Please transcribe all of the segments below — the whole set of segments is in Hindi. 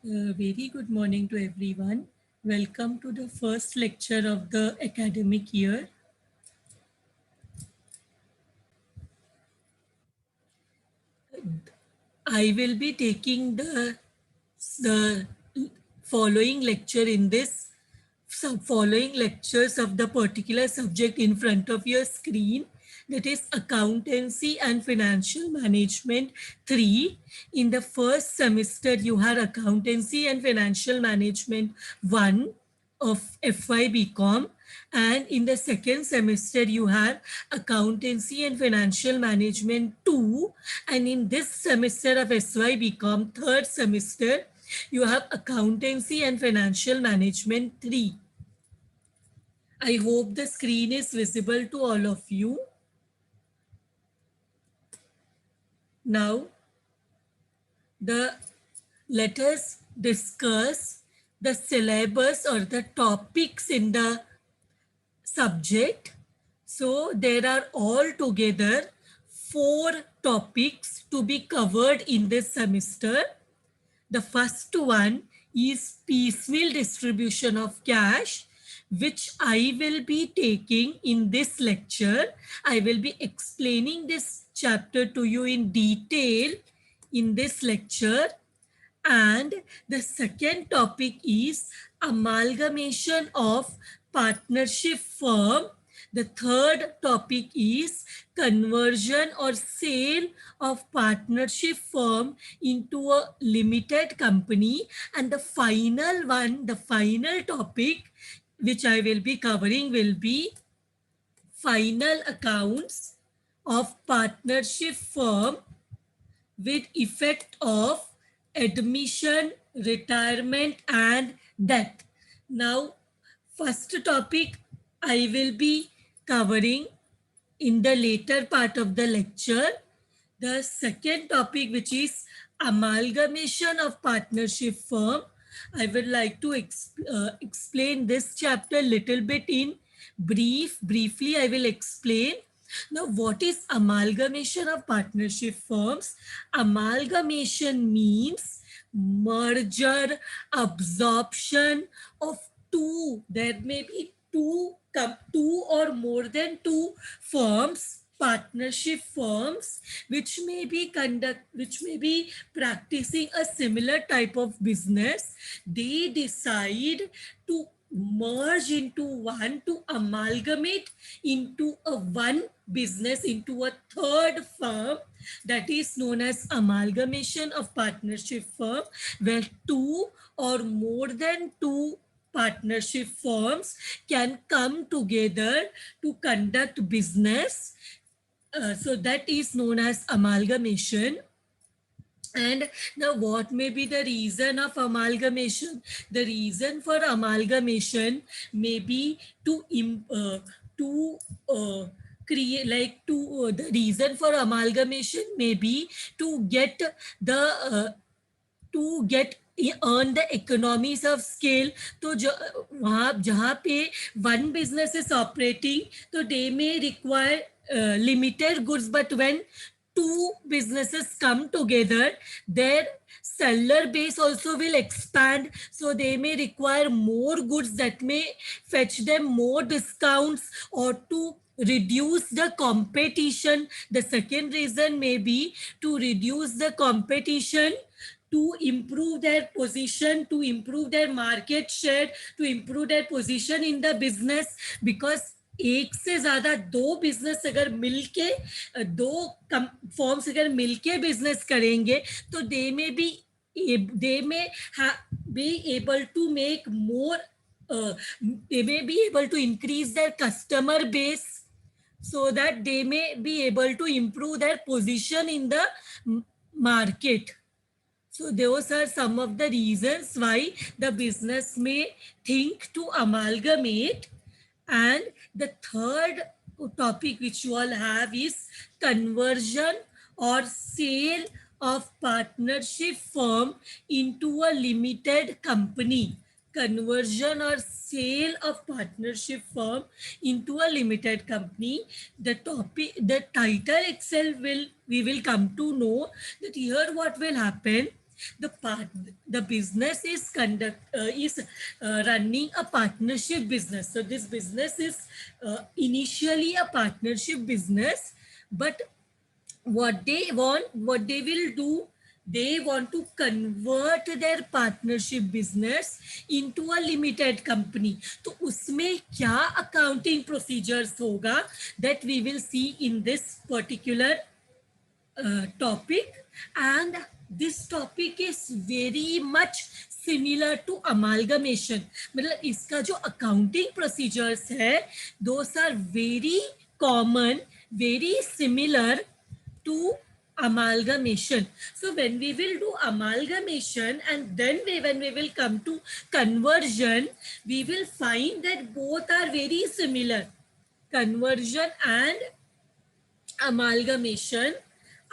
Very good morning to everyone. Welcome to the first lecture of the academic year. I will be taking the following lecture in this some following lectures of the particular subject in front of your screen, that is accountancy and financial management 3. In the first semester you had accountancy and financial management 1 of FY BCom, and in the second semester you have accountancy and financial management 2, and in this semester of SY BCom third semester you have accountancy and financial management 3. I hope the screen is visible to all of you. Now, let us discuss the syllabus or the topics in the subject. So there are altogether 4 topics to be covered in this semester. The first one is piecemeal distribution of cash, which I will be taking in this lecture. I will be explaining this chapter to you in detail in this lecture. And the second topic is amalgamation of partnership firm. The third topic is conversion or sale of partnership firm into a limited company. And the final one, the final topic which I will be covering will be final accounts of partnership firm with effect of admission, retirement, and death. Now, first topic I will be covering in the later part of the lecture. The second topic, which is amalgamation of partnership firm, I would like to explain this chapter little bit in briefly I will explain. Now, what is amalgamation of partnership firms? Amalgamation means merger, absorption of two. There may be two or more than two firms, partnership firms, which may be practicing a similar type of business. They decide to merge into one, to amalgamate into a one business, into a third firm. That is known as amalgamation of partnership firm, where two or more than two partnership firms can come together to conduct business. So that is known as amalgamation. And now, what may be the reason of amalgamation? The reason for amalgamation may be to create, like to the reason for amalgamation may be to get the to get earn the economies of scale. तो वहाँ जहाँ पे one business is operating, so they may require limited goods, but when two businesses come together, their seller base also will expand, so they may require more goods, that may fetch them more discounts, or to reduce the competition. The second reason may be to reduce the competition, to improve their position, to improve their market share, to improve their position in the business. Because एक से ज्यादा दो बिजनेस अगर मिलके दो फॉर्म्स अगर मिलके बिजनेस करेंगे, तो they may be able to make more, they may be able to increase their customer base, so that they may be able to improve their position in the market. So those are some of the reasons why the business may think to amalgamate. And the third topic which you all have is conversion or sale of partnership firm into a limited company. Conversion or sale of partnership firm into a limited company. The title itself we will come to know that here what will happen. the business is running a partnership business. So this business is initially a partnership business, but what they will do, they want to convert their partnership business into a limited company. तो उसमें क्या accounting procedures होगा, that we will see in this particular topic. And this topic is very much similar to amalgamation. मतलब इसका जो accounting procedures है, those are very common, very similar to amalgamation. So when we will do amalgamation, and then when we will come to conversion, we will find that both are very similar. Conversion and amalgamation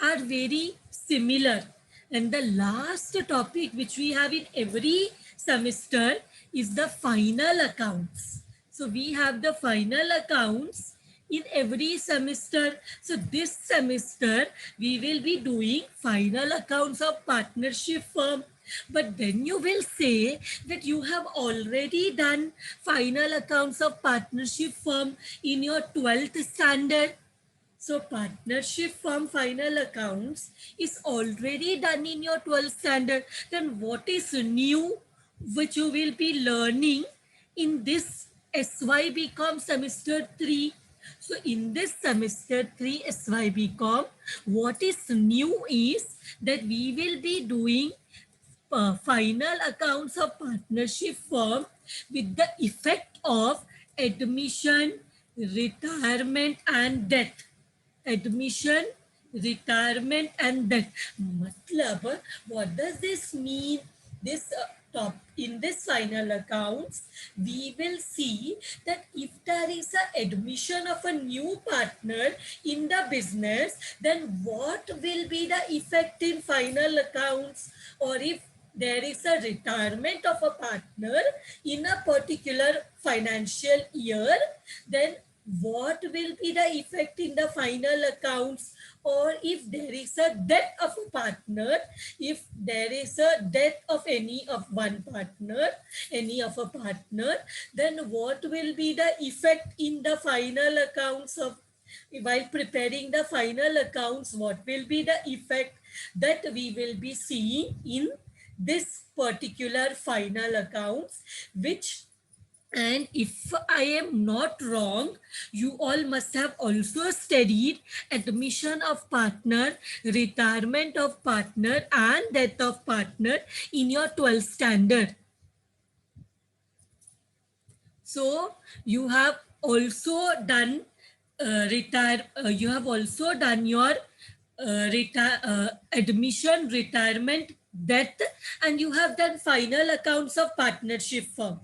are very similar. And the last topic which we have in every semester is the final accounts. So we have the final accounts in every semester. So this semester we will be doing final accounts of partnership firm. But then you will say that you have already done final accounts of partnership firm in your 12th standard. So partnership firm final accounts is already done in your 12th standard. Then what is new which you will be learning in this SYBCom semester 3? So in this semester 3 SYBCom, what is new is that we will be doing final accounts of partnership firm with the effect of admission, retirement and death. Admission, retirement and death. Matlab, what does this mean? This in this final accounts, we will see that if there is a admission of a new partner in the business, then what will be the effect in final accounts? Or if there is a retirement of a partner in a particular financial year, then what will be the effect in the final accounts? Or if there is a death of a partner, if there is a death of any of one partner, any of a partner, then what will be the effect in the final accounts of, while preparing the final accounts, what will be the effect that we will be seeing in this particular final accounts, which, and if I am not wrong, you all must have also studied admission of partner, retirement of partner and death of partner in your 12th standard. So you have also done you have also done your admission, retirement, death, and you have done final accounts of partnership firm.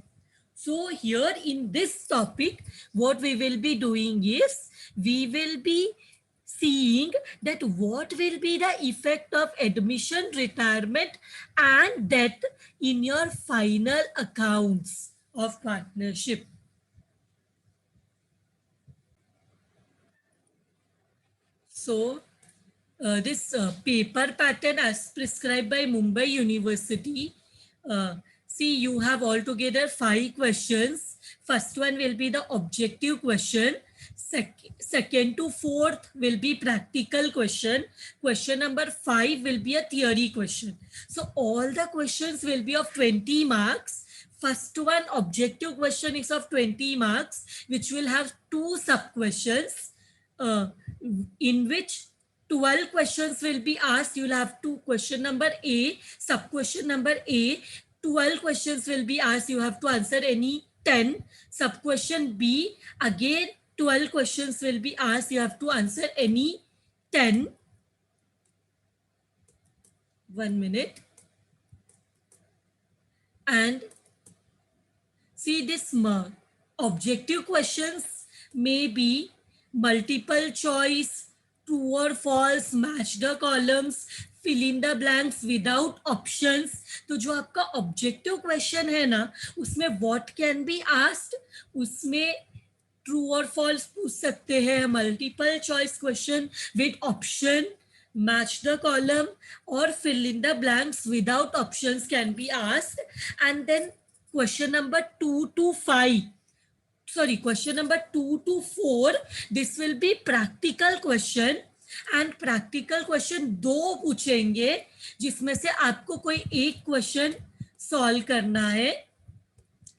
So here in this topic, what we will be doing is, we will be seeing that what will be the effect of admission, retirement and death in your final accounts of partnership. So this paper pattern as prescribed by Mumbai University, see, you have altogether 5 questions. First one will be the objective question. Second to fourth will be practical question. Question number 5 will be a theory question. So all the questions will be of 20 marks. First one, objective question, is of 20 marks, which will have 2 sub-questions, in which 12 questions will be asked. You'll have 2 question number A, sub question number A. 12 questions will be asked. You have to answer any 10. Sub question B, again 12 questions will be asked. You have to answer any 10. 1 minute. And see, this objective questions may be multiple choice, true or false, match the columns, fill in the blanks without options. तो जो आपका ऑब्जेक्टिव क्वेश्चन है ना, उसमें व्हाट कैन बी आस्क्ड, उसमें ट्रू और फॉल्स पूछ सकते हैं, multiple choice question with option, match the column or fill in the blanks without options can be asked. And then question number 2 to 5, sorry, question number 2 to 4, this will be practical question. And practical question दो पूछेंगे जिसमें से आपको कोई एक क्वेश्चन सॉल्व करना है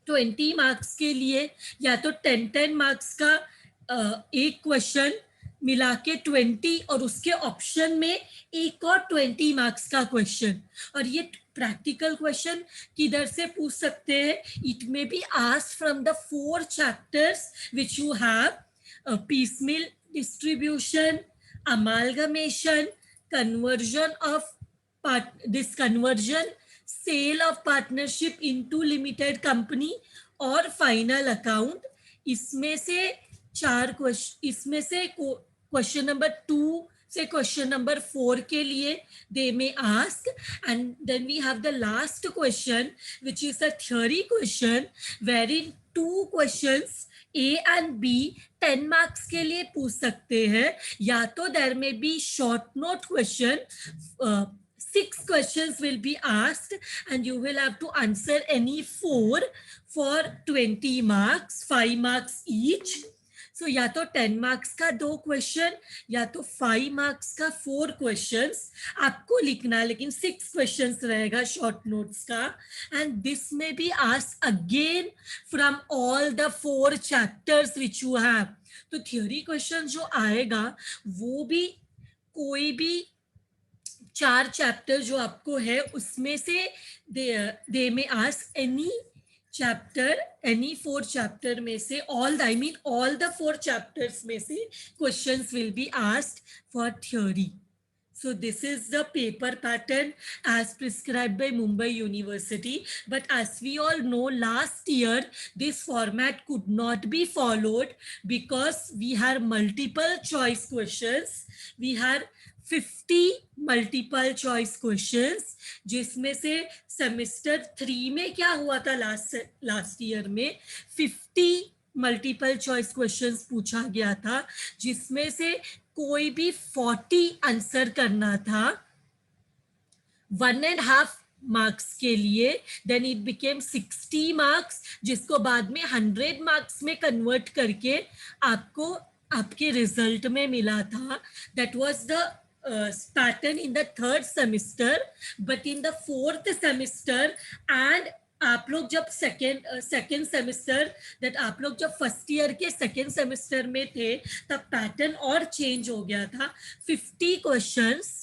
20 मार्क्स के लिए, या तो 10 मार्क्स का एक क्वेश्चन मिला के 20 और उसके ऑप्शन में एक और 20 मार्क्स का क्वेश्चन. और ये प्रैक्टिकल क्वेश्चन किधर से पूछ सकते हैं? It may be asked from the 4 chapters which you have: piecemeal distribution, amalgamation, conversion of this conversion, sale of partnership into limited company और फाइनल अकाउंट. इसमें से 4 क्वेश्चन, इसमें से क्वेश्चन नंबर 2 से क्वेश्चन नंबर 4 के लिए they may ask. And then we have the last question which is a theory question wherein 2 questions A and B 10 marks के लिए पूछ सकते हैं, या तो देयर में B short note question. 6 questions will be asked and you will have to answer any 4 for 20 marks, 5 marks each. So या तो 10 मार्क्स का 2 क्वेश्चन या तो 5 मार्क्स का 4 क्वेश्चंस आपको लिखना है, लेकिन 6 क्वेश्चंस रहेगा शॉर्ट नोट्स का. एंड दिस में be asked again from all the 4 chapters which you have. तो थ्योरी क्वेश्चन जो आएगा वो भी कोई भी 4 चैप्टर जो आपको है उसमें से दे में ask any chapter, any 4 chapter में से, all I mean all the 4 chapters में से questions will be asked for theory. So this is the paper pattern as prescribed by Mumbai University. But as we all know, last year this format could not be followed because we had multiple choice questions. We had 50 multiple choice questions, जिसमें से सेमेस्टर 3 में क्या हुआ था लास्ट ईयर में 50 मल्टीपल चॉइस क्वेश्चंस पूछा गया था, जिसमें से कोई भी 40 आंसर करना था 1.5 मार्क्स के लिए. देन इट बिकेम 60 मार्क्स, जिसको बाद में 100 मार्क्स में कन्वर्ट करके आपको आपके रिजल्ट में मिला था. That was the pattern in the 3rd semester, but in the 4th semester and आप लोग जब सेकेंड सेमेस्टर दैट आप लोग जब फर्स्ट ईयर के सेकेंड सेमेस्टर में थे तब पैटर्न और चेंज हो गया था. 50 questions,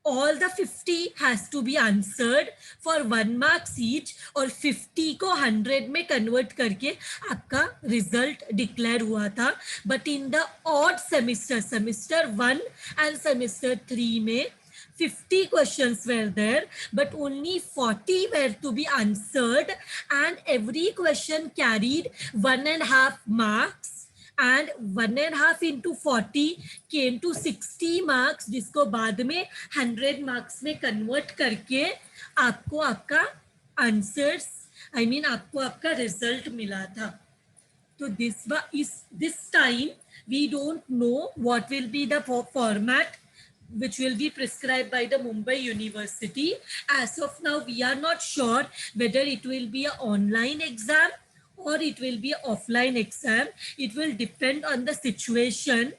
all the 50 has to be answered for 1 marks each और 50 को 100 में कन्वर्ट करके आपका रिजल्ट डिक्लेयर हुआ था. But in the odd semester, semester 1 end semester 3 में 50 questions were there, but only 40 were to be answered and every question carried 1.5 marks. And 1.5 into 40 came to 60 marks, जिसको बाद में 100 मार्क्स में कन्वर्ट करके आपको आपका आंसर्स आई मीन आपको आपका रिजल्ट मिला था. तो this time we don't know what will be the format which will be prescribed by the Mumbai University. As of now, we are not sure whether it will be an online exam or it will be an offline exam. It will depend on the situation.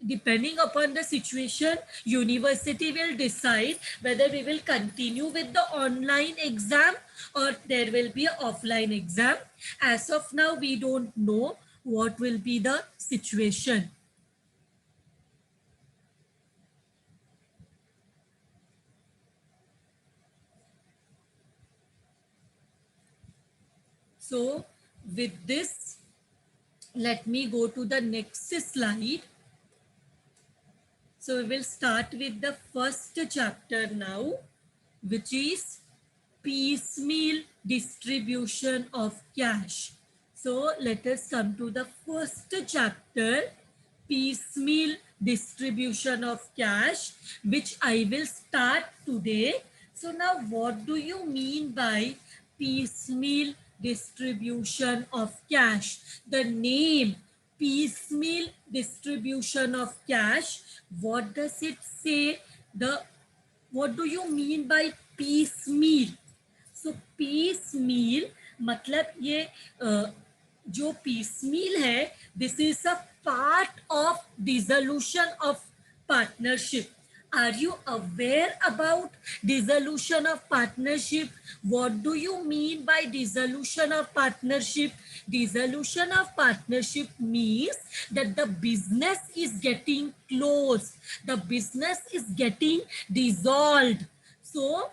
Depending upon the situation, university will decide whether we will continue with the online exam or there will be an offline exam. As of now, we don't know what will be the situation. So with this, let me go to the next slide. So we will start with the first chapter now, which is piecemeal distribution of cash. So let us come to the first chapter, piecemeal distribution of cash, which I will start today. So now what do you mean by piecemeal distribution of cash? The name piecemeal distribution of cash. What does it say? What do you mean by piecemeal? So piecemeal मतलब ये जो piecemeal है, this is a part of dissolution of partnership. Are you aware about dissolution of partnership? What do you mean by dissolution of partnership? Dissolution of partnership means that the business is getting closed, the business is getting dissolved. So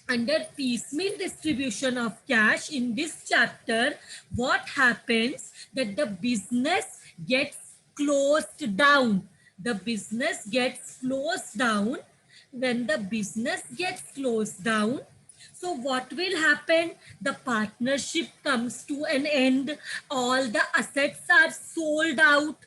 under piecemeal distribution of cash in this chapter, what happens that the business gets closed down. The business gets closed down. When the business gets closed down, so what will happen? The partnership comes to an end. All the assets are sold out,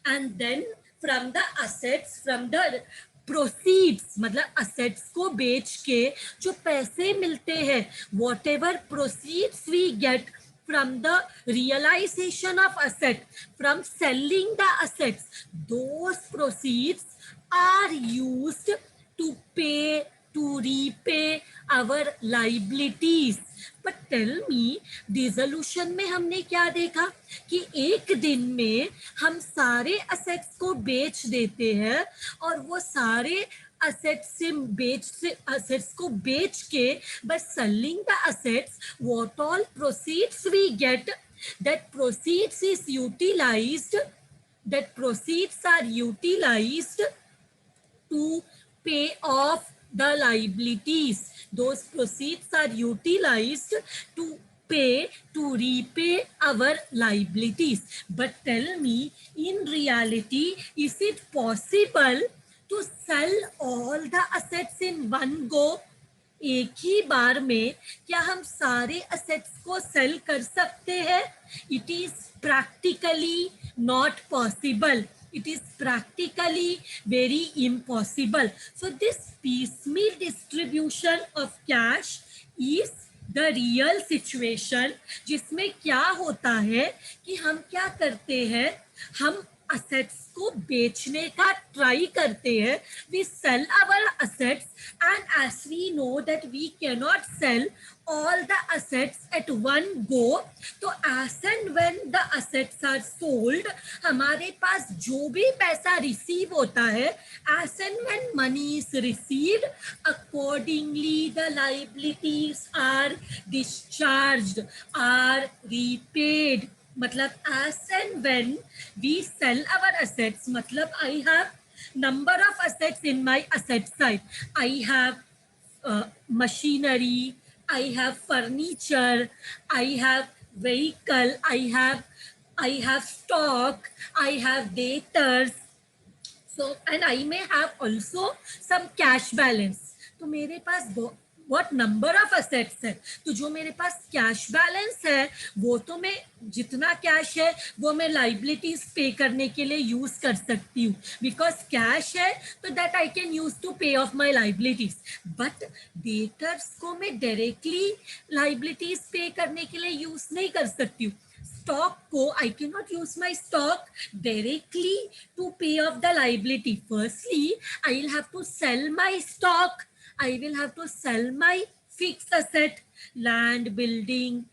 and then from the assets, from the proceeds मतलब असेट्स को बेच के जो पैसे मिलते हैं, whatever proceeds we get from the realization of asset, from selling the assets, those proceeds are used to pay, to repay our liabilities. But tell me, dissolution में हमने क्या देखा कि एक दिन में हम सारे असेट्स को बेच देते हैं और वो सारे assets को बेच के by selling the assets, what all proceeds we get, that proceeds is utilized, that proceeds are utilized to pay off the liabilities. Those proceeds are utilized to pay, to repay our liabilities. But tell me, in reality, is it possible to sell all the assets in one go? एक ही बार में क्या हम सारे असेट्स को सेल कर सकते हैं? It is practically not possible. It is practically very impossible. So this piecemeal distribution of cash is the real situation, जिसमें क्या होता है कि हम क्या करते हैं, हम assets को बेचने का ट्राई करते हैं. We sell our assets, and as we know that we cannot sell all the assets at one go, तो as and when the assets are sold, हमारे पास जो भी पैसा रिसीव होता है, as and when money is received, accordingly the liabilities are discharged, are repaid. मतलब as and when we sell our assets, मतलब I have number of assets in my asset side. I have machinery, I have furniture, I have vehicle, I have stock, I have debtors. So and I may have also some cash balance. तो मेरे पास what number of assets है, तो जो मेरे पास कैश बैलेंस है वो तो मैं जितना कैश है वो मैं लाइबिलिटीज पे करने के लिए यूज कर सकती हूँ, बिकॉज कैश है तो that I can use to pay off my liabilities. But debtors को मैं डायरेक्टली लाइबिलिटीज पे करने के लिए यूज नहीं कर सकती हूँ. Stock को I cannot use my stock directly to pay off the liability. Firstly, I will have to sell my stock. I will have to sell my fixed asset, land, building,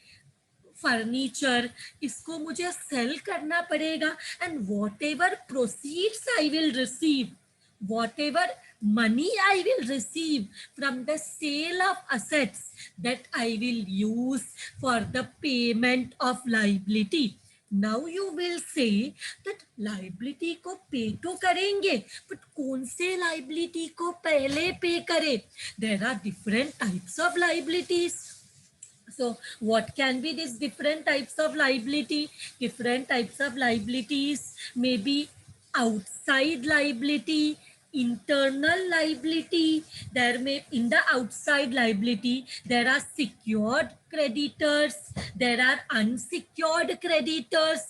furniture. इसको मुझे sell करना पड़ेगा. And whatever proceeds I will receive, whatever money I will receive from the sale of assets, that I will use for the payment of liability. Now you will say that liability को पे तो करेंगे, but कौन से liability को पहले पे करें? There are different types of liabilities. So what can be these different types of liability? Different types of liabilities may be outside liability, internal liability. There may, in the outside liability, there are secured creditors, there are unsecured creditors.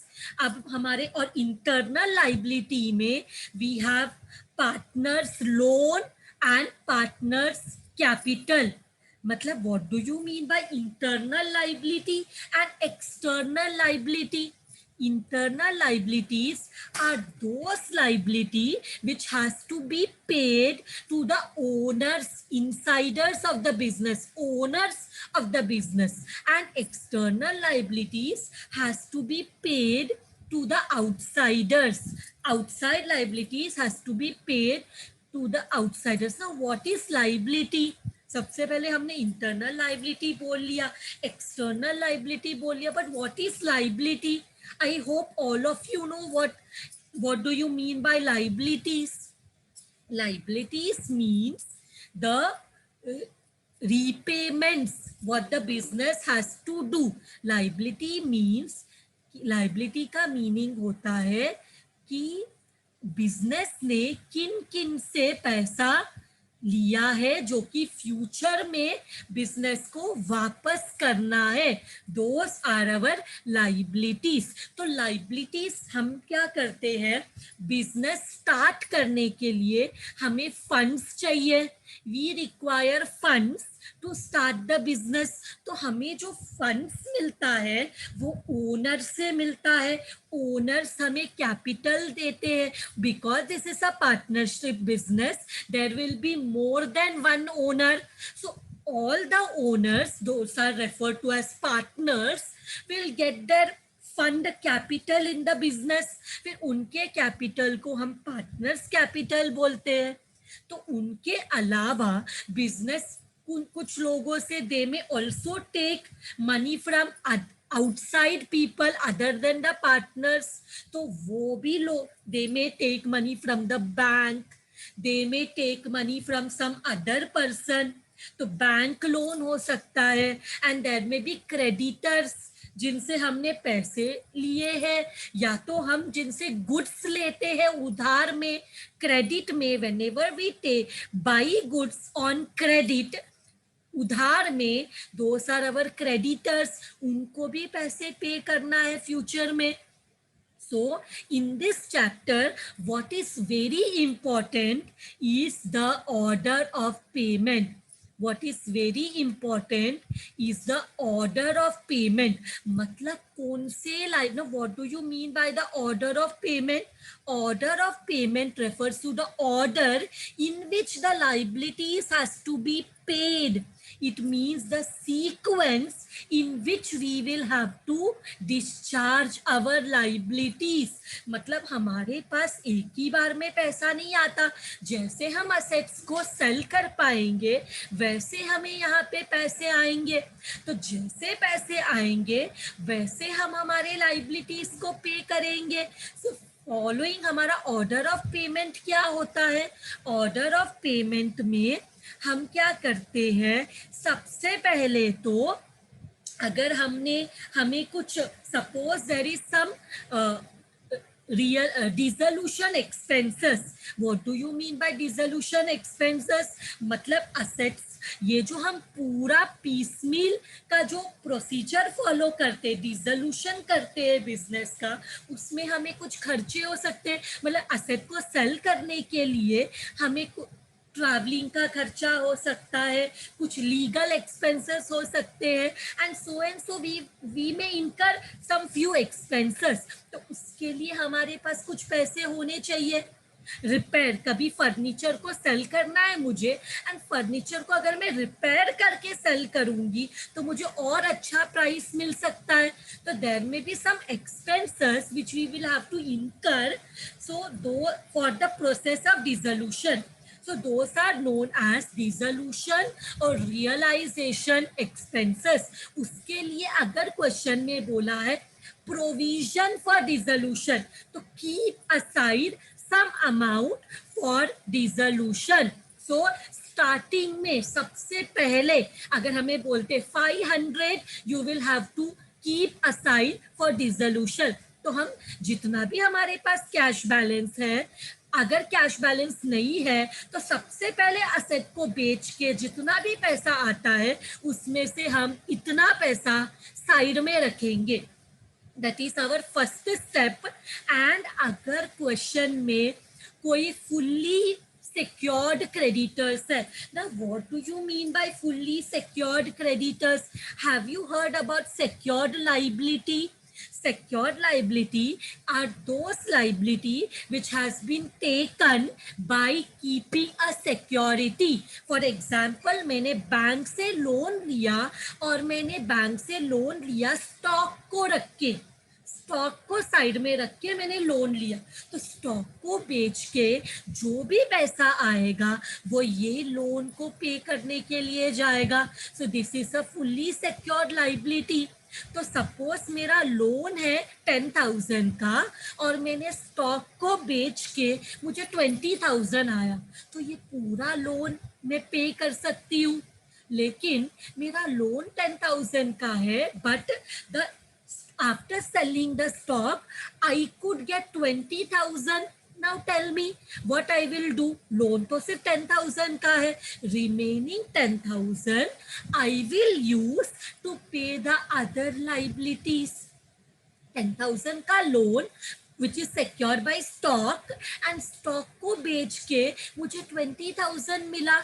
अब हमारे और internal liability में we have partners loan and partners capital. मतलब what do you mean by internal liability and external liability? Internal liabilities are those liability which has to be paid to the owners, insiders of the business, owners of the business. And external liabilities has to be paid to the outsiders. Outside liabilities has to be paid to the outsiders. Now what is liability? सबसे पहले हमने इंटरनल लाइबिलिटी बोल लिया, एक्सटर्नल लाइबिलिटी बोल लिया, but what is liability? I hope all of you know what do you mean by liabilities. Liabilities means the repayments what the business has to do. Liability means, liability का मीनिंग होता है कि बिजनेस ने किन किन से पैसा लिया है जो कि फ्यूचर में बिजनेस को वापस करना है. Those are our liabilities. तो लाइबिलिटीज हम क्या करते हैं, बिजनेस स्टार्ट करने के लिए हमें फंड्स चाहिए. We require funds to start the business. तो हमें जो फंड्स मिलता है वो ओनर से मिलता है. ओनर्स हमें कैपिटल देते हैं. Because this is a partnership business, there will be more than one owner. So all the owners, those are referred to as partners, will get their fund capital in the business. फिर उनके कैपिटल को हम पार्टनर्स कैपिटल बोलते हैं. तो उनके अलावा बिजनेस कुछ लोगों से they may also take money from outside people other than the partners. तो वो भी लोग they may take money from the bank, they may take money from some other person. तो बैंक लोन हो सकता है. एंड देयर में भी क्रेडिटर्स जिनसे हमने पैसे लिए हैं, या तो हम जिनसे गुड्स लेते हैं उधार में, क्रेडिट में. Whenever we buy goods on credit, उधार में, दोस आर अवर क्रेडिटर्स. उनको भी पैसे पे करना है फ्यूचर में. So in this chapter, what is very important is the order of payment. What is very important is the order of payment. मतलब कौन से line, what do you mean by the order of payment? Order of payment refers to the order in which the liabilities has to be paid. It means the sequence in which we will have to discharge our liabilities. मतलब हमारे पास एक ही बार में पैसा नहीं आता. जैसे हम असेट्स को सेल कर पाएंगे वैसे हमें यहाँ पे पैसे आएंगे. तो जैसे पैसे आएंगे वैसे हम हमारे लाइबिलिटीज को पे करेंगे. सो फॉलोइंग हमारा ऑर्डर ऑफ पेमेंट क्या होता है. ऑर्डर ऑफ पेमेंट में हम क्या करते हैं, सबसे पहले तो अगर हमें कुछ, suppose there is some real dissolution expenses. What do you mean by dissolution expenses? मतलब असेट्स, ये जो हम पूरा पीसमील का जो प्रोसीजर फॉलो करते हैं, डिसोल्यूशन करते हैं बिजनेस का, उसमें हमें कुछ खर्चे हो सकते हैं. मतलब असेट को सेल करने के लिए हमें ट्रैवलिंग का खर्चा हो सकता है, कुछ लीगल एक्सपेंसेस हो सकते हैं, एंड सो वी में इनकर सम फ्यू एक्सपेंसेस. तो उसके लिए हमारे पास कुछ पैसे होने चाहिए. रिपेयर, कभी फर्नीचर को सेल करना है मुझे, एंड फर्नीचर को अगर मैं रिपेयर करके सेल करूंगी तो मुझे और अच्छा प्राइस मिल सकता है. तो देयर में be some expenses which we will have to incur so though for the process of dissolution. So those are known as dissolution और realization expenses. उसके लिए अगर क्वेश्चन में बोला है provision for dissolution, तो keep aside some amount for dissolution. So starting में सबसे पहले अगर हमें बोलते 500 you will have to keep aside for dissolution, तो हम जितना भी हमारे पास कैश बैलेंस है, अगर कैश बैलेंस नहीं है तो सबसे पहले असेट को बेच के जितना भी पैसा आता है उसमें से हम इतना पैसा साइड में रखेंगे. That is our first step. And अगर क्वेश्चन में कोई fully secured creditors hai. Now what do you mean by fully secured creditors? Have you heard about secured liability? Secured liability are those liability which has been taken by keeping a security. For example, मैंने बैंक से लोन लिया और मैंने बैंक से लोन लिया स्टॉक को रख के, स्टॉक को साइड में रख के मैंने लोन लिया, तो स्टॉक को बेच के जो भी पैसा आएगा वो ये लोन को पे करने के लिए जाएगा. So this is a fully secured liability. तो सपोज मेरा लोन है 10,000 का और मैंने स्टॉक को बेच के मुझे 20,000 आया, तो ये पूरा लोन मैं पे कर सकती हूँ. लेकिन मेरा लोन 10,000 का है, but the after selling the stock I could get 20,000. Now tell me what I will do. Loan तो सिर्फ 10,000 का है, remaining 10,000 I will use to pay the other liabilities. 10,000 का loan which is secured by stock and stock को बेच के मुझे 20,000 मिला,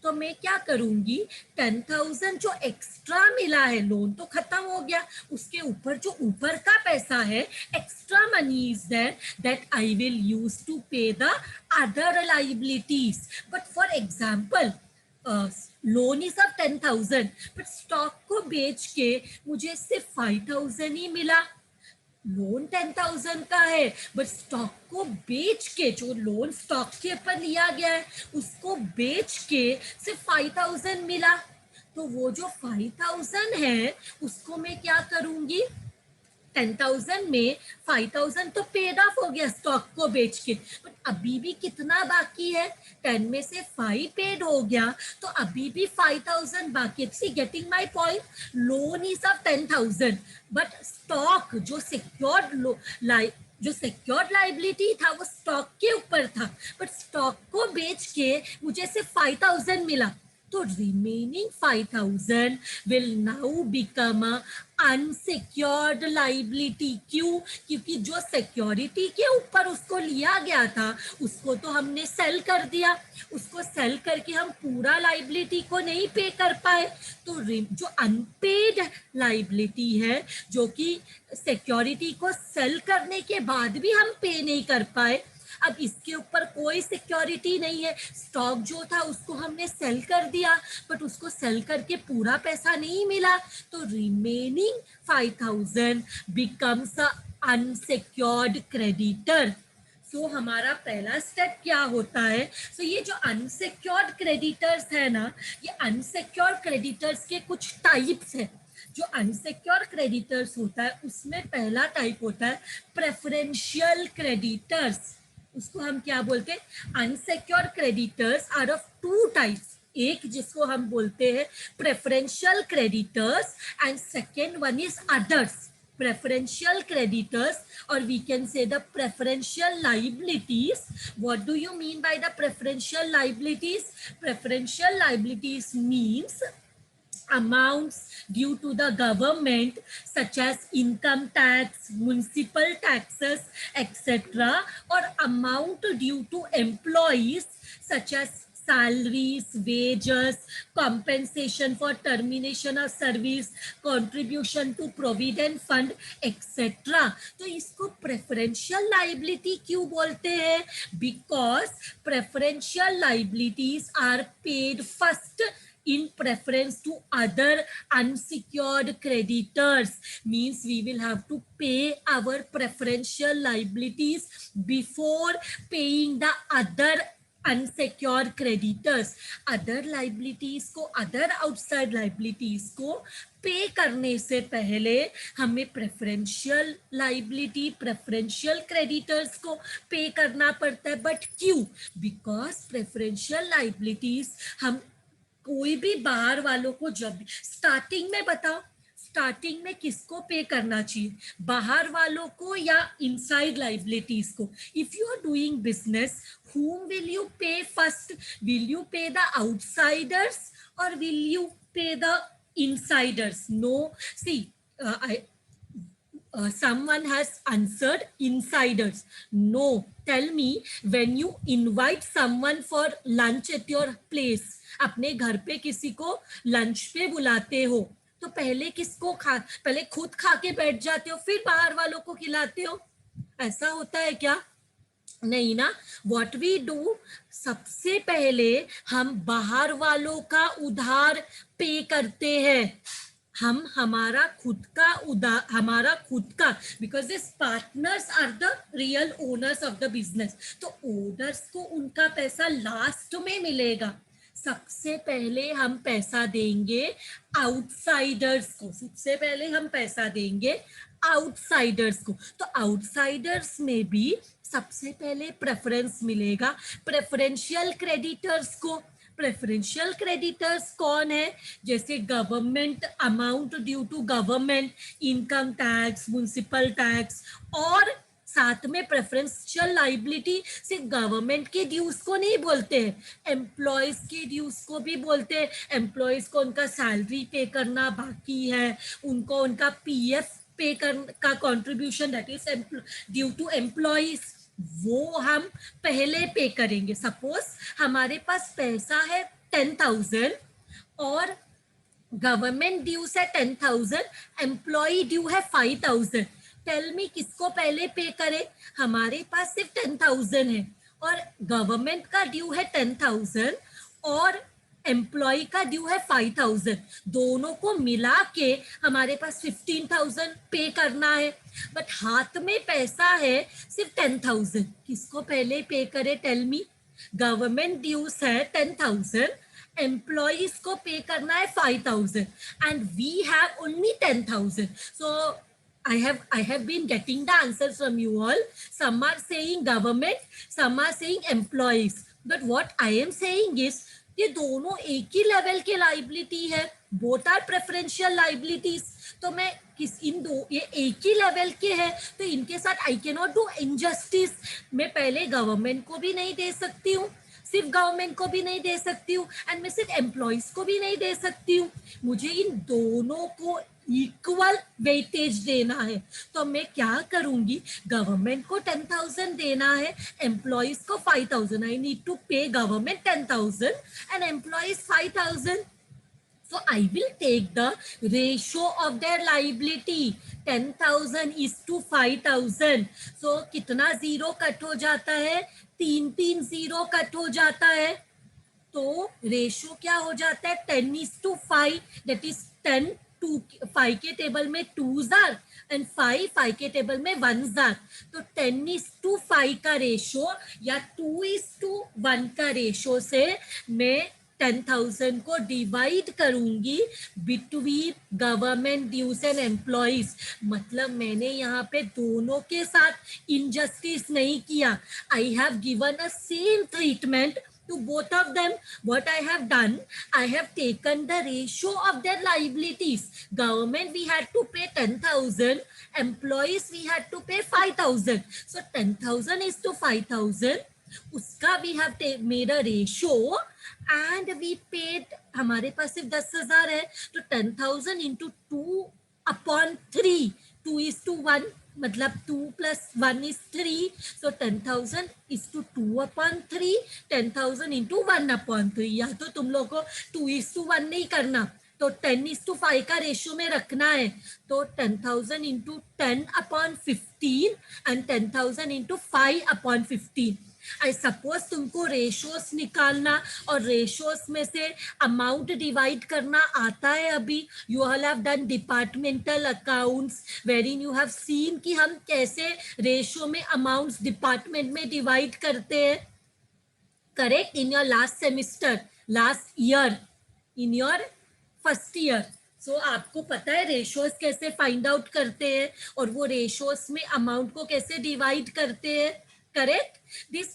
तो मैं क्या करूंगी, 10,000 जो एक्स्ट्रा मिला है, लोन तो खत्म हो गया, उसके ऊपर जो ऊपर का पैसा है, extra money is there, that I will use to pay the other liabilities. But for example loan is of 10,000 but stock को बेच के मुझे सिर्फ 5,000 ही मिला. लोन 10,000 का है बट स्टॉक को बेच के, जो लोन स्टॉक के ऊपर लिया गया है उसको बेच के सिर्फ 5,000 मिला. तो वो जो 5,000 है उसको मैं क्या करूंगी, 10,000 में 5,000 तो पेड ऑफ हो गया स्टॉक को बेच के, बट अभी भी कितना बाकी है, 10 में से 5 पेड हो गया तो अभी भी 5,000 बाकी. See getting my point, loan is of 10,000 but stock जो सिक्योर्ड लाइबिलिटी था वो स्टॉक के ऊपर था, बट स्टॉक को बेच के मुझे सिर्फ 5,000 मिला. तो remaining 5,000 will now become a unsecured liability. क्यों? क्योंकि जो सिक्योरिटी के ऊपर उसको लिया गया था उसको तो हमने सेल कर दिया, उसको सेल करके हम पूरा लाइबिलिटी को नहीं पे कर पाए. तो जो अनपेड लाइबिलिटी है, जो कि सिक्योरिटी को सेल करने के बाद भी हम पे नहीं कर पाए, अब इसके ऊपर कोई सिक्योरिटी नहीं है, स्टॉक जो था उसको हमने सेल कर दिया बट उसको सेल करके पूरा पैसा नहीं मिला, तो remaining 5,000 becomes a unsecured creditor. तो हमारा पहला स्टेप क्या होता है, तो ये जो अनसिक्योर्ड क्रेडिटर्स है ना, ये अनसिक्योर्ड क्रेडिटर्स के कुछ टाइप्स है. जो अनसिक्योर्ड क्रेडिटर्स होता है उसमें पहला टाइप होता है प्रेफरेंशियल क्रेडिटर्स. उसको हम क्या बोलते हैं, unsecured creditors are of two types. एक जिसको हम बोलते हैं preferential creditors and second one is others. preferential creditors, or we can say the preferential liabilities. What do you mean by the preferential liabilities? Preferential liabilities means amounts due to the government such as income tax, municipal taxes, etc., or amount due to employees such as salaries, wages, compensation for termination of service, contribution to provident fund, etc. तो इसको preferential liability क्यों बोलते हैं? Because preferential liabilities are paid first in preference to other unsecured creditors. Means we will have to pay our preferential liabilities before paying the other unsecured creditors. Other liabilities को, other outside liabilities को पे करने से पहले हमें प्रेफरेंशियल लाइबिलिटी, प्रेफरेंशियल क्रेडिटर्स को पे करना पड़ता है. बट क्यों? बिकॉज प्रेफरेंशियल लाइबिलिटीज हम कोई भी बाहर वालों को, जब स्टार्टिंग में बताओ, स्टार्टिंग में किसको पे करना चाहिए, बाहर वालों को या इनसाइड लाइबिलिटीज को? If you are doing business, whom will you pay first? Will you pay the outsiders or will you pay the insiders? No, see, someone has answered insiders. No, tell me, when you invite someone for lunch at your place, अपने घर पे किसी को लंच पे बुलाते हो, तो पहले किसको पहले खुद खा के बैठ जाते हो फिर बाहर वालों को खिलाते हो? ऐसा होता है क्या? नहीं ना। व्हाट वी डू, सबसे पहले हम बाहर वालों का उधार पे करते हैं। हम हमारा खुद का, because this partners are the real owners of the business, तो ओनर्स को उनका पैसा लास्ट में मिलेगा। सबसे पहले हम पैसा देंगे आउटसाइडर्स को, सबसे पहले हम पैसा देंगे आउटसाइडर्स को। तो आउटसाइडर्स में भी सबसे पहले प्रेफरेंस मिलेगा प्रेफरेंशियल क्रेडिटर्स को। प्रेफरेंशियल क्रेडिटर्स कौन है? जैसे government, amount due to government, income tax, municipal tax, और साथ में प्रेफरेंशियल लाइबिलिटी सिर्फ गवर्नमेंट के ड्यूज को नहीं बोलते हैं, एम्प्लॉयज के ड्यूज को भी बोलते हैं। एम्प्लॉयज को उनका सैलरी पे करना बाकी है, उनको उनका पीएफ पे का contribution that is due to employees, वो हम पहले पे करेंगे। सपोज हमारे पास पैसा है 10,000 और गवर्नमेंट ड्यूज है 10,000, एम्प्लॉय ड्यू है 5,000। टेल मी किसको पहले पे करें? हमारे पास सिर्फ 10,000 है और गवर्नमेंट का ड्यू है 10,000 और एम्प्लॉय का ड्यू है 5,000, दोनों को मिला के हमारे पास 15,000 पे करना है। बट हाथ में पैसा है सिर्फ 10,000, किसको पहले पे करे? Tell me. गवर्नमेंट ड्यूज है 10,000, एम्प्लॉयज को पे करना है 5,000 and we have only 10,000. So I have been getting the answers from you all. Some are saying government, some are saying employees. But what I am saying is ये दोनों एक ही लेवल के लाइबिलिटी है, बोथ आर प्रेफरेंशियल लाइबिलिटीज। तो मैं ये एक ही लेवल के हैं, तो इनके साथ I can not do injustice. मैं पहले गवर्नमेंट को भी नहीं दे सकती हूँ, सिर्फ गवर्नमेंट को भी नहीं दे सकती हूँ, एंड मैं सिर्फ एम्प्लॉयज को भी नहीं दे सकती हूँ। मुझे इन दोनों को इक्वल वेटेज देना है। तो मैं क्या करूंगी? गवर्नमेंट को 10,000 देना है, एम्प्लॉयज को 5,000। आई नीड टू पे government 10,000 and employees 5,000. So I will take the ratio of their liability 10,000 is to 5,000. So कितना जीरो कट हो जाता है? 3 जीरो कट हो जाता है। तो रेशो क्या हो जाता है? 10:5, दैट इज 10 2 5 के टेबल में 2s आर एंड 5 के टेबल में 1s आर। तो 10:5 का रेशो या 2:1 का रेशो से मैं 10,000 को डिवाइड करूंगी between government dues and employees. मतलब मैंने यहाँ पे दोनों के साथ इनजस्टिस नहीं किया। I have given a same treatment to both of them. What I have done, I have taken the ratio of their liabilities. Government we had to pay 10,000, employees we had to pay 5,000. So 10,000 is to 5,000. उसका we have made a ratio and we paid, हमारे पास सिर्फ 10,000 है, तो 10,000 into 2/3, 2:1, मतलब 2 + 1 is 3. So 10,000 is to 2/3, 10,000 into 1/3. या तो तुम लोग को 2:1 नहीं करना, तो 10:5 का रेशियो में रखना है। तो 10,000 into 10/15 and 10,000 into 5/15. I suppose तुमको रेशोस निकालना और रेशोस में से अमाउंट डिवाइड करना आता है। अभी you all have done departmental accounts wherein you have seen कि हम कैसे रेशो में अमाउंट्स डिपार्टमेंट में डिवाइड करते हैं, correct? In your last semester, last year, in your first year. So आपको पता है रेशोस कैसे फाइंड आउट करते हैं और वो रेशोस में अमाउंट को कैसे डिवाइड करते हैं, करेक्ट?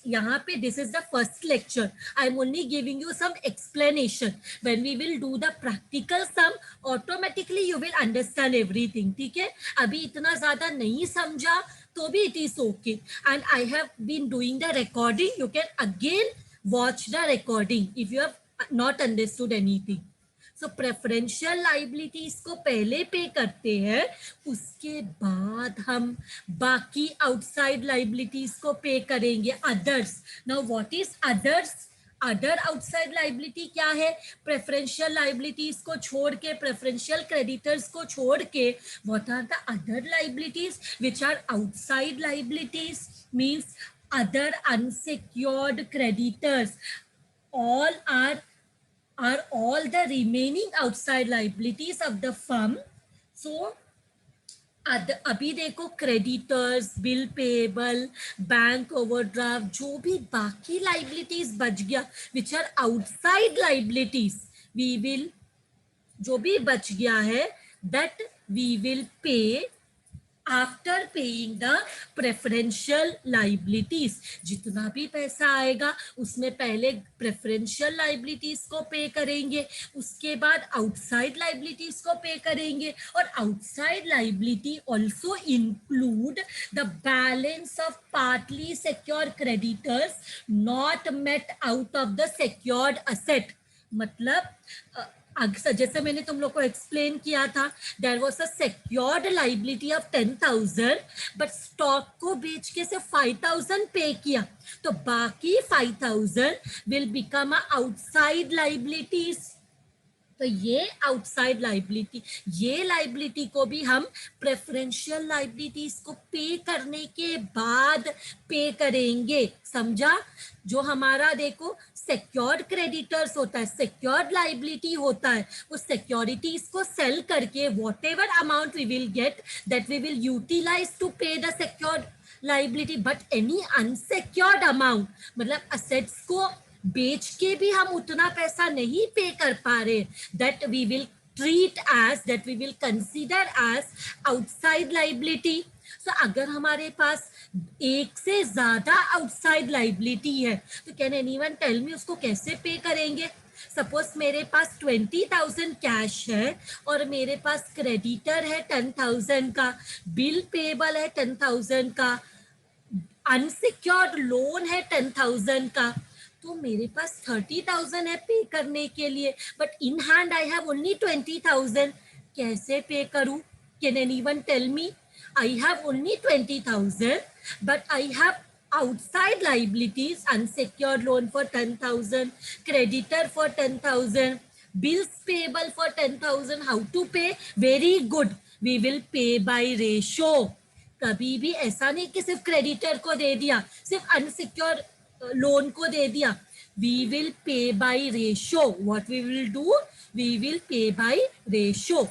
यहाँ पे this is the first lecture. I am only giving you some explanation. When we will do the practical sum, automatically you will understand everything. ठीक है? अभी इतना ज़्यादा नहीं समझा तो भी it is okay. And I have been doing the recording. You can again watch the recording if you have not understood anything. So preferential liabilities को पहले पे करते हैं, उसके बाद हम बाकी आउटसाइड लाइबिलिटीज को पे करेंगे, others. Now what is others? Other outside liability क्या है? प्रेफरेंशियल लाइबिलिटीज को छोड़ के, प्रेफरेंशियल क्रेडिटर्स को छोड़ के, what are the other liabilities which are outside liabilities? Means other unsecured creditors, all are all the remaining outside liabilities of the firm. So अभी देखो, creditors, bill payable, bank overdraft, जो भी बाकी लाइबिलिटीज बच गया which are outside liabilities, we will, जो भी बच गया है that we will pay after paying the preferential liabilities. जितना भी पैसा आएगा उसमें पहले प्रेफरेंशियल लाइबिलिटीज को पे करेंगे, उसके बाद आउटसाइड लाइबिलिटीज को पे करेंगे, और outside liability also include the balance of partly secured creditors not met out of the secured asset. मतलब जैसे मैंने तुम लोग को एक्सप्लेन किया था, there was a secured liability of 10,000, but stock को बेच के सिर्फ 5,000 पे किया, तो बाकी 5,000 will become a outside liabilities. तो ये आउटसाइड लाइबिलिटी, ये लाइबिलिटी को भी हम प्रेफरेंशियल लाइबिलिटीज को पे करने के बाद पे करेंगे, समझा? जो हमारा देखो सिक्योर्ड क्रेडिटर्स होता है, सिक्योर्ड लाइबिलिटी होता है, वो सिक्योरिटीज को सेल करके whatever amount we will get that we will utilise to pay the secured liability. But any unsecured amount, मतलब असेट्स को बेच के भी हम उतना पैसा नहीं पे कर पा रहे, that we will treat as, that we will consider as outside liability. So अगर हमारे पास एक से ज्यादा आउटसाइड लाइबिलिटी है तो कैन एनीवन टेल मी उसको कैसे पे करेंगे? सपोज मेरे पास 20,000 कैश है और मेरे पास क्रेडिटर है 10,000 का, बिल पेबल है 10,000 का, अनसिक्योर्ड लोन है 10,000 का, तो मेरे पास 30,000 है पे करने के लिए, but in hand I have only 20,000। कैसे पे करूं? Can anyone tell me? I have only 20,000 but I have outside liabilities, unsecured loan for 10,000, creditor for 10,000, bills payable for 10,000. How to pay? Very good, we will pay by ratio. कभी भी ऐसा नहीं कि सिर्फ क्रेडिटर को दे दिया, सिर्फ अनसिक्योर लोन को दे दिया। We will pay by ratio. What we will do? We will pay by ratio.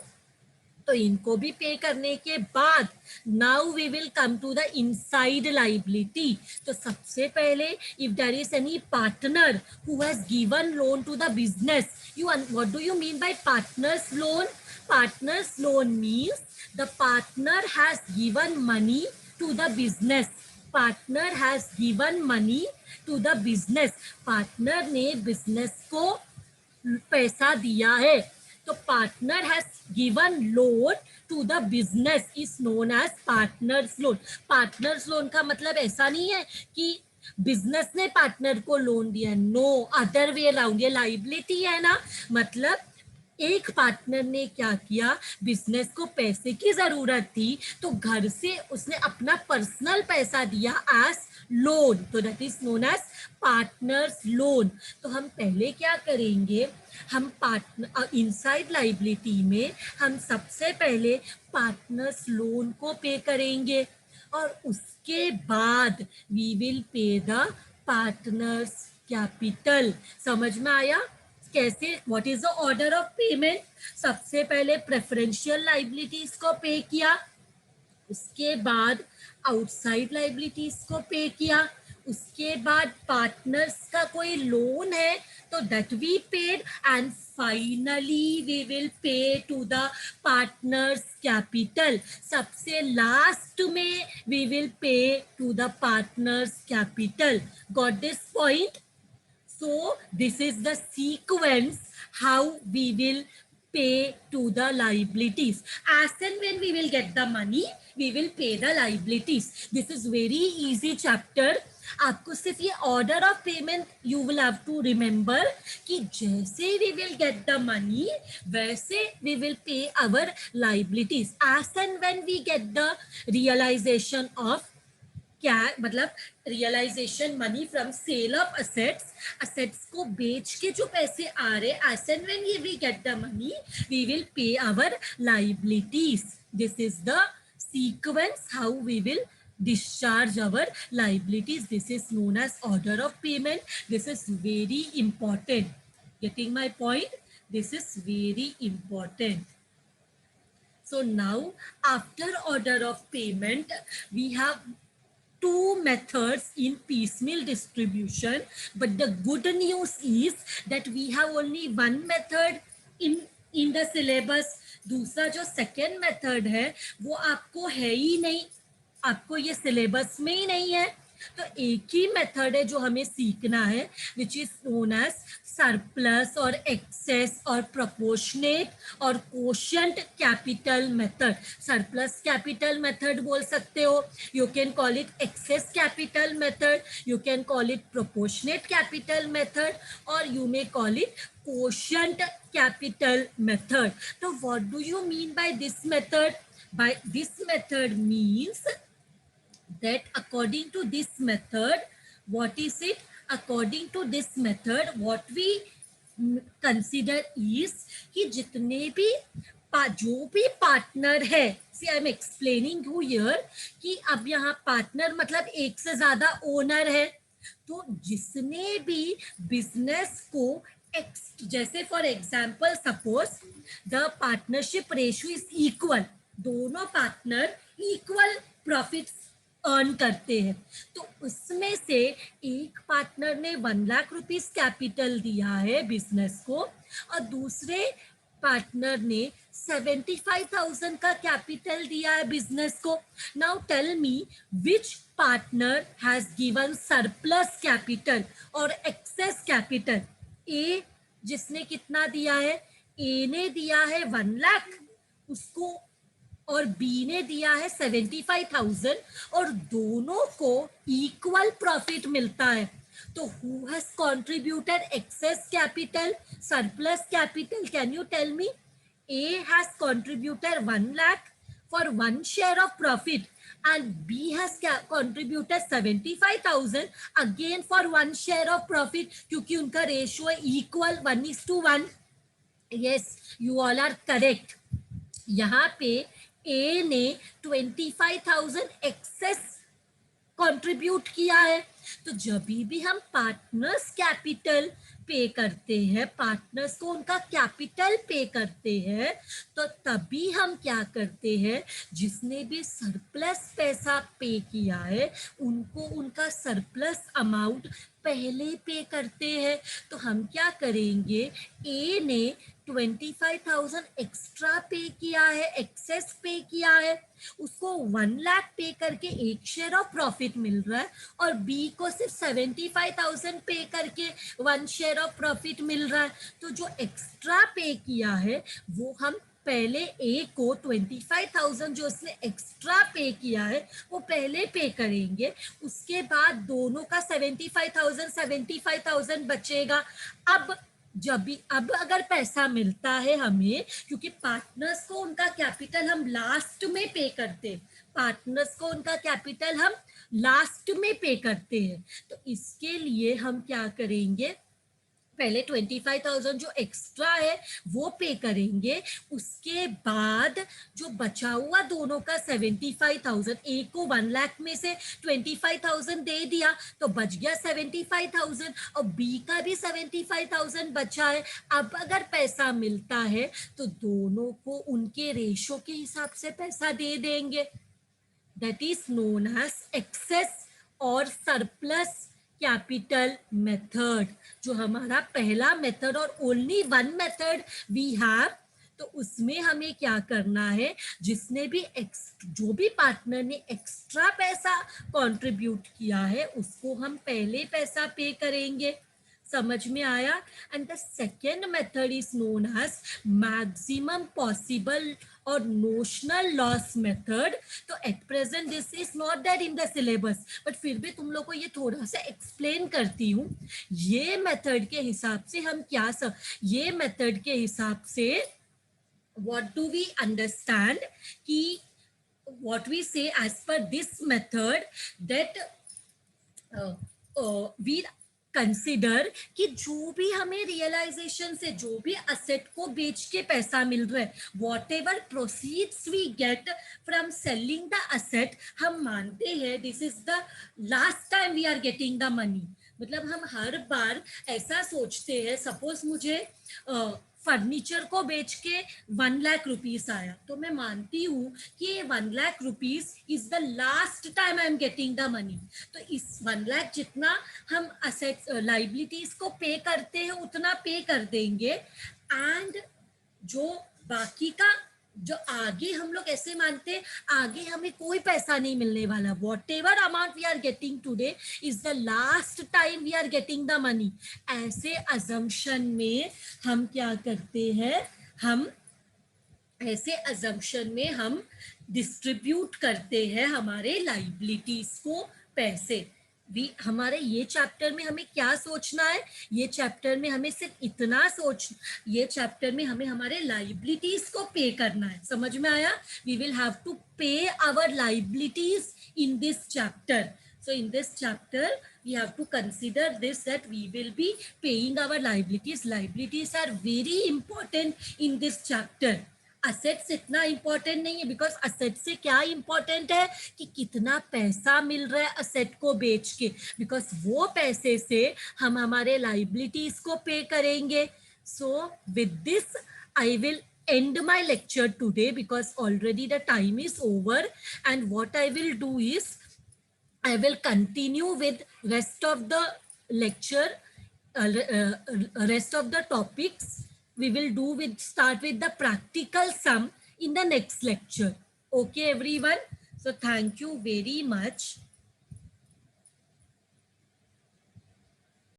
तो इनको भी पे करने के बाद now we will come to the inside liability. तो सबसे पहले if there is any partner who has given loan to the business, you what do you mean by partners loan? Partners loan means the partner has given money to the business. Partner has given money to the business. Partner ने बिजनेस को पैसा दिया है, तो partner has given loan to the business is known as partners loan. Partners loan का मतलब ऐसा नहीं है कि बिजनेस ने पार्टनर को लोन दिया, नो, अदर वे अराउंड। ये लाइबिलिटी है ना, मतलब एक पार्टनर ने क्या किया, बिजनेस को पैसे की जरूरत थी तो घर से उसने अपना पर्सनल पैसा दिया एज लोन, तो that is known as partners loan. तो हम पहले क्या करेंगे, हम पार्टनर इनसाइड लाइबिलिटी में हम सबसे पहले पार्टनर्स लोन को पे करेंगे और उसके बाद we will pay the partners capital. समझ में आया कैसे? What is the order of payment? सबसे पहले प्रेफरेंशियल लाइबिलिटीज को पे किया, उसके बाद आउटसाइड लाइबिलिटीज को पे किया, उसके बाद पार्टनर्स का कोई लोन है तो that we paid, and finally we will pay to the partners capital. सबसे लास्ट में we will pay to the partners capital. Got this point? So this is the sequence how we will pay to the liabilities. As and when we will get the money, we will pay the liabilities. This is very easy chapter. आपको सिर्फ ये order of payment you will have to remember कि जैसे we will get the money, वैसे we will pay our liabilities. As and when we get the realization of क्या मतलब realization money from sale of assets, assets को बेच के जो पैसे आ रहे, as and when we get the money we will pay our liabilities. This is the sequence how we will discharge our liabilities. This is known as order of payment. This is very important. Getting my point? This is very important. So now after order of payment we have two methods in piecemeal distribution, but the good news is that we have only one method in the syllabus. दूसरा जो सेकेंड मेथड है वो आपको है ही नहीं, आपको ये सिलेबस में ही नहीं है. तो एक ही मेथड है जो हमें सीखना है, which is known as surplus और एक्सेस और प्रोपोर्शनेट और quotient capital method. Surplus capital method बोल सकते हो, you can call it excess capital method, you can call it proportionate capital method, और you may call it quotient capital method. So what do you mean by this method? By this method means that according to this method, what is it? According to this method, what we consider is कि जितने भी जो भी पार्टनर है, see I am explaining you here कि अब यहाँ पार्टनर मतलब एक से ज्यादा ओनर है. तो जिसने भी बिजनेस को जैसे for example suppose the partnership ratio is equal, दोनों पार्टनर इक्वल प्रॉफिट्स अर्न करते हैं, तो उसमें से एक पार्टनर ने 1 लाख रुपीस कैपिटल दिया है बिजनेस को और दूसरे पार्टनर ने 75,000 का कैपिटल दिया है बिजनेस को. Now tell me which partner has given surplus capital और एक्सेस कैपिटल. ए जिसने कितना दिया है, ए ने दिया है 1 लाख उसको और बी ने दिया है 75,000 और दोनों को इक्वल प्रॉफिट मिलता है. तो who has contributed excess capital, surplus capital? Can you tell me? A has contributed 1 lakh for 1 share of profit and B has contributed 75,000 again for 1 share of profit, क्योंकि उनका ratio equal 1:1. yes, you all are correct. यहाँ पे ए ने 25,000 एक्सेस कंट्रीब्यूट किया है. तो जब भी हम पार्टनर्स कैपिटल पे करते हैं, पार्टनर्स को उनका कैपिटल पे करते हैं, तो तभी हम क्या करते हैं, जिसने भी सरप्लस पैसा पे किया है उनको उनका सरप्लस अमाउंट पहले पे करते हैं. तो हम क्या करेंगे, ए ने 25,000 एक्स्ट्रा पे किया है, एक्सेस पे किया है, उसको 1 लाख पे करके 1 शेयर ऑफ प्रॉफिट मिल रहा है और बी को सिर्फ 75,000 पे करके 1 शेयर ऑफ प्रॉफिट मिल रहा है. तो जो एक्स्ट्रा पे किया है वो हम पहले ए को 25,000 जो उसने एक्स्ट्रा पे किया है वो पहले पे करेंगे, उसके बाद दोनों का 75,000 बचेगा. अब अगर पैसा मिलता है हमें, क्योंकि पार्टनर्स को उनका कैपिटल हम लास्ट में पे करते हैं, पार्टनर्स को उनका कैपिटल हम लास्ट में पे करते हैं, तो इसके लिए हम क्या करेंगे, पहले 25,000 जो एक्स्ट्रा है वो पे करेंगे, उसके बाद जो बचा हुआ दोनों का 75,000, ए को 1 लाख में से 25,000 दे दिया तो बच गया 75,000 और बी का भी 75,000 बचा है. अब अगर पैसा मिलता है तो दोनों को उनके रेशो के हिसाब से पैसा दे देंगे. That is known as excess और सरप्लस कैपिटल मेथड, जो हमारा पहला मेथड और only one method we have. तो उसमें हमें क्या करना है, जिसने भी जो भी पार्टनर ने एक्स्ट्रा पैसा कंट्रीब्यूट किया है उसको हम पहले पैसा पे करेंगे. समझ में आया? And the second method is known as maximum possible और नोशनल लॉस मेथड. तो at present this is not that in the syllabus, but फिर भी तुम लोग को ये थोड़ा सा एक्सप्लेन करती हूँ. ये मेथड के हिसाब से हम क्या ये मेथड के हिसाब से व्हाट डू वी अंडरस्टैंड कि what we say as per this method that we consider कि जो भी हमें रियलाइजेशन से जो भी असेट को बेच के पैसा मिल रहा है, whatever proceeds we get from selling the asset, हम मानते हैं this is the last time we are getting the money. मतलब हम हर बार ऐसा सोचते हैं, सपोज मुझे फर्नीचर को बेच के 1 लाख रुपीस आया, तो मैं मानती हूँ कि ये 1 lakh rupees is the last time I am getting the money. तो इस 1 लाख जितना हम असेट्स लाइबिलिटीज को पे करते हैं उतना पे कर देंगे, एंड जो बाकी का जो आगे हम लोग ऐसे मानते हैं आगे हमें कोई पैसा नहीं मिलने वाला, whatever amount we are getting today is the last time we are getting the money. ऐसे अजम्पशन में हम क्या करते हैं, हम ऐसे अजम्पशन में हम डिस्ट्रीब्यूट करते हैं हमारे लाइबिलिटीज को पैसे. हमारे ये चैप्टर में हमें क्या सोचना है, ये चैप्टर में हमें सिर्फ इतना ये चैप्टर में हमें हमारे लाइबिलिटीज को पे करना है. समझ में आया? We will have to pay our liabilities in this chapter. So in this chapter, we have to consider this, that we will be paying our liabilities. Liabilities are very important in this chapter. Assets इतना इंपॉर्टेंट नहीं है, बिकॉज असेट से क्या इंपॉर्टेंट है कि कितना पैसा मिल रहा है असेट को बेच के, बिकॉज वो पैसे से हम हमारे लाइबिलिटीज को पे करेंगे. So with this I will end my lecture today because already the time is over, and what I will do is I will continue with rest of the lecture, rest of the topics. We will start with the practical sum in the next lecture. Okay, everyone. So thank you very much.